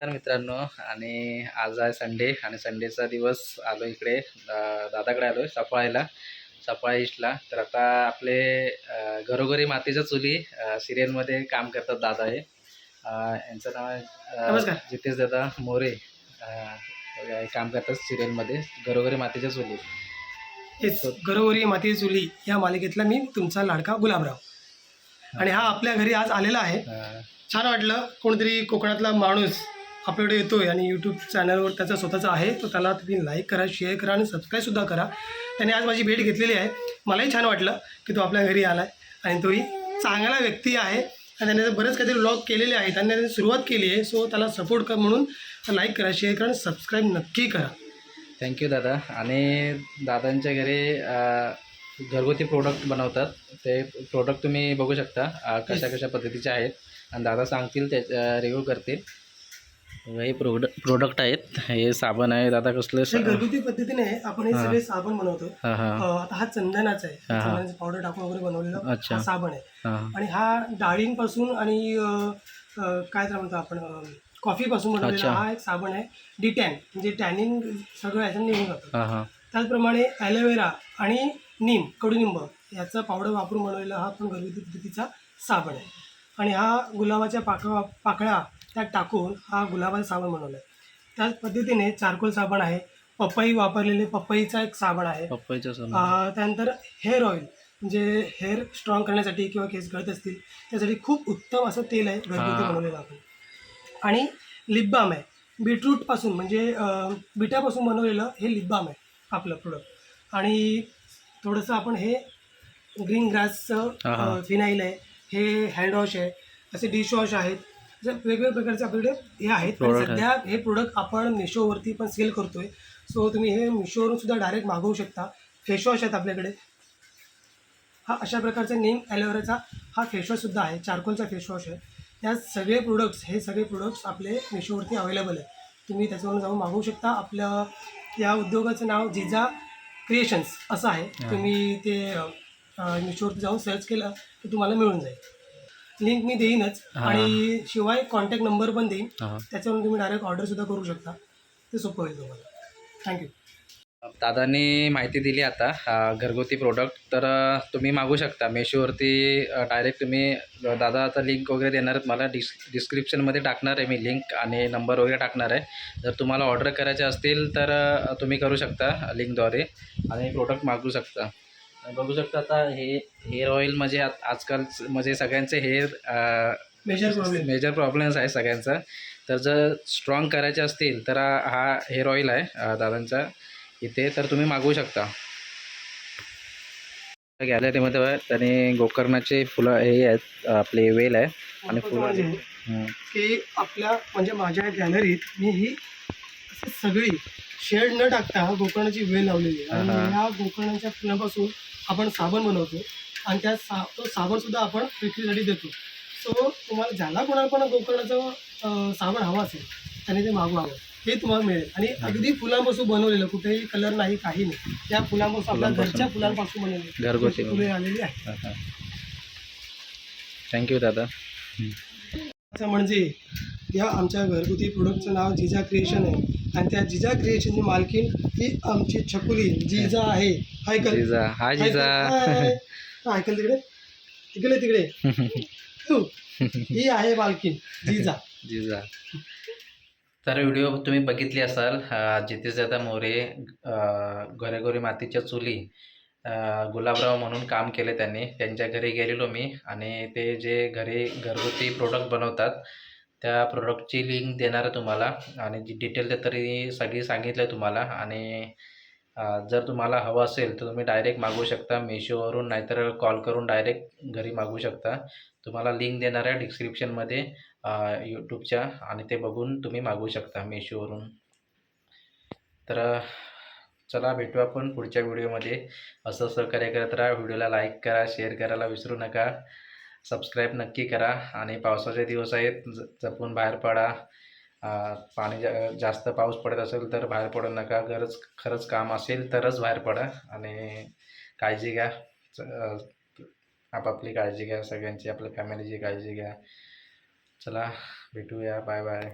तर मित्रांनो, आणि आज आहे संडे आणि संडेचा दिवस आलो इकडे दादाकडे आलो आहे सफाळ्याला, सफाळा ईस्टला. तर आता आपले घरोघरी मातीच्या चुली सिरियलमध्ये काम करतात दादा हे. यांचं नाव आहे नमस्कार. जितेश दादा मोरे. हे काम करतात सिरियलमध्ये घरोघरी मातीच्या चुली. येस, घरोघरी माती चुली या मालिकेतला मी तुमचा लाडका गुलाबराव. आणि हा आपल्या घरी आज आलेला आहे. छान वाटलं, कोणतरी कोकणातला माणूस आपल्याकडे येतोय आणि यूट्यूब चॅनलवर त्याचा स्वतःचा आहे, तर त्याला तुम्ही लाईक करा, शेअर करा आणि सबस्क्राईबसुद्धा करा. त्याने आज माझी भेट घेतलेली आहे. मलाही छान वाटलं की तो आपल्या घरी आला आहे आणि तोही चांगला व्यक्ती आहे आणि त्याने बरेच काहीतरी व्लॉग केलेले आहेत. त्याने सुरुवात केली आहे, सो त्याला सपोर्ट कर म्हणून लाईक करा, शेअर करा आणि सबस्क्राईब नक्की करा. थँक्यू दादा. आणि दादांच्या घरी घरगुती प्रोडक्ट बनवतात. ते प्रोडक्ट तुम्ही बघू शकता कशा कशा पद्धतीचे आहेत आणि दादा सांगतील त्याच्या रिव्ह्यू करतील. हे प्रोडक्ट आहेत. हे साबण आहे दादा, कसलं घरगुती पद्धतीने आपण हे सगळे साबण बनवतो. आता हा चंदनाचा आहे, चंदनाचं पावडर टाकून वगैरे बनवलेला हा साबण आहे. आणि हा डाळींपासून आणि काय तर म्हणतो आपण कॉफीपासून बनवलेला हा एक साबण आहे. डिटॅन म्हणजे टॅनिंग सगळं याच्यात निघून जातं. त्याचप्रमाणे ॲलोवेरा आणि नीम, कडुनिंब याचा पावडर वापरून बनवलेला हा पण घरगुती पद्धतीचा साबण आहे. आणि हा गुलाबाच्या पाकळ्या त्यात टाकून हा गुलाबाचा साबण बनवला आहे. त्याच पद्धतीने चारकोल साबण आहे. पपई वापरलेले पपईचा एक साबण आहे. त्यानंतर हेअर ऑइल म्हणजे हेअर स्ट्रॉंग करण्यासाठी किंवा केस गळत असतील त्यासाठी खूप उत्तम असं तेल आहे घरगुती बनवलेलं आपण. आणि लिप बाम आहे. बीटरूटपासून म्हणजे बिटापासून बनवलेलं हे लिप बाम आहे आपलं प्रोडक्ट. आणि थोडंसं आपण हे ग्रीन ग्रासचं फिनाईल आहे. हे हँडवॉश आहे. असे डिशवॉश आहेत. जर वेगवेगळ्या प्रकारचे आपल्याकडे हे आहेत. सध्या हे प्रोडक्ट आपण मिशोवरती पण सेल करतो आहे. सो तुम्ही हे मिशोवरून सुद्धा डायरेक्ट मागवू शकता. फेशवॉश आहेत आपल्याकडे. हा अशा प्रकारचा नीम ॲलोवेराचा हा फेशवॉशसुद्धा आहे. चारकोलचा फेशवॉश आहे. या सगळे प्रोडक्ट्स आपले मिशोवरती अवेलेबल आहे. तुम्ही त्याच्यावरून जाऊन मागवू शकता. आपल्या या उद्योगाचं नाव जिजा क्रिएशन्स असं आहे. तुम्ही ते मिशोवरती जाऊन सर्च केलं तर तुम्हाला मिळून जाईल. लिंक मी देईनच आणि शिवाय कॉन्टॅक्ट नंबर पण देईन. त्याच्यावरून तुम्ही डायरेक्ट ऑर्डरसुद्धा करू शकता. ते सोपं होईल तुम्हाला. थँक्यू. दादांनी माहिती दिली आता घरगुती प्रोडक्ट. तर तुम्ही मागू शकता मेशोवरती डायरेक्ट. तुम्ही दादा आता लिंक वगैरे देणार आहेत मला, डिस्क्रिप्शनमध्ये टाकणार आहे मी लिंक आणि नंबर वगैरे टाकणार आहे. जर तुम्हाला ऑर्डर करायचे असतील तर तुम्ही करू शकता लिंकद्वारे आणि प्रोडक्ट मागू शकता. बघू शकता आता हे हेअर ऑइल म्हणजे आजकाल म्हणजे सगळ्यांचे मेजर प्रॉब्लेम्स आहे सगळ्यांचा. तर जर स्ट्रॉंग करायचे असतील तर हा हेअर ऑइल आहे दादांचा इथे, तर तुम्ही मागवू शकता. गॅलरीमध्ये त्याने गोकर्णाचे फुलं हे आहेत, आपले वेल आहे आणि फुलं की आपल्या म्हणजे माझ्या गॅलरीत मी ही अशी सगळी शेड न टाकता गोकर्णाची वेल लावलेली आहे. आणि या गोकर्णाच्या फुलापासून आपण साबण बनवतो आणि त्या तो साबणसुद्धा आपण विक्रीसाठी देतो. सो तुम्हाला ज्याला कोणाला पण गोकर्णाचं साबण हवं असेल त्याने ते मागवावं, हे तुम्हाला मिळेल. आणि अगदी फुलांपासून बनवलेलं, कुठेही कलर नाही, काही नाही. त्या फुलांपासून आपल्या घरच्या फुलांपासून बनवलेली घरगुती फुले आलेली आहेत. थँक्यू दादा. म्हणजे या आमच्या घरगुती प्रोडक्टचं नाव जिजा क्रिएशन आहे आणि त्या जिजा क्रिएशनची मालकीन ही आमची छकुली जिजा आहे. ऐकल तिकडे तिकडे तिकडे ही आहे मालकीन जिजा. जिजा. तर व्हिडिओ तुम्ही बघितली असाल. जितेश दादा मोरे घरोघरी मातीच्या चुली गुलाबराव म्हणून काम केले त्यांनी. त्यांच्या घरी गेलेलो मी आणि ते जे घरगुती प्रोडक्ट बनवतात त्या प्रोडक्टची लिंक देणार आहे तुम्हाला आणि जी डिटेल तरी सगळी सांगितलं आहे तुम्हाला. आणि जर तुम्हाला हवं असेल तर तुम्ही डायरेक्ट मागवू शकता मेशोवरून, नाहीतर कॉल करून डायरेक्ट घरी मागवू शकता. तुम्हाला लिंक देणार आहे डिस्क्रिप्शनमध्ये यूट्यूबच्या, आणि ते बघून तुम्ही मागवू शकता मेशोवरून. तर चला भेटू आपण पुढच्या व्हिडिओमध्ये. असं सहकार्य करत राहा. व्हिडिओला लाईक करा, शेअर करायला विसरू नका, सबस्क्राईब नक्की करा. आणि पावसाचे दिवस आहेत, जपून बाहेर पडा. पाणी जास्त पाऊस पडत असेल तर बाहेर पडू नका. खरंच काम असेल तरच बाहेर पडा आणि काळजी घ्या. आपापली काळजी घ्या, सगळ्यांची, आपल्या फॅमिलीची काळजी घ्या. चला भेटूया. Bye bye.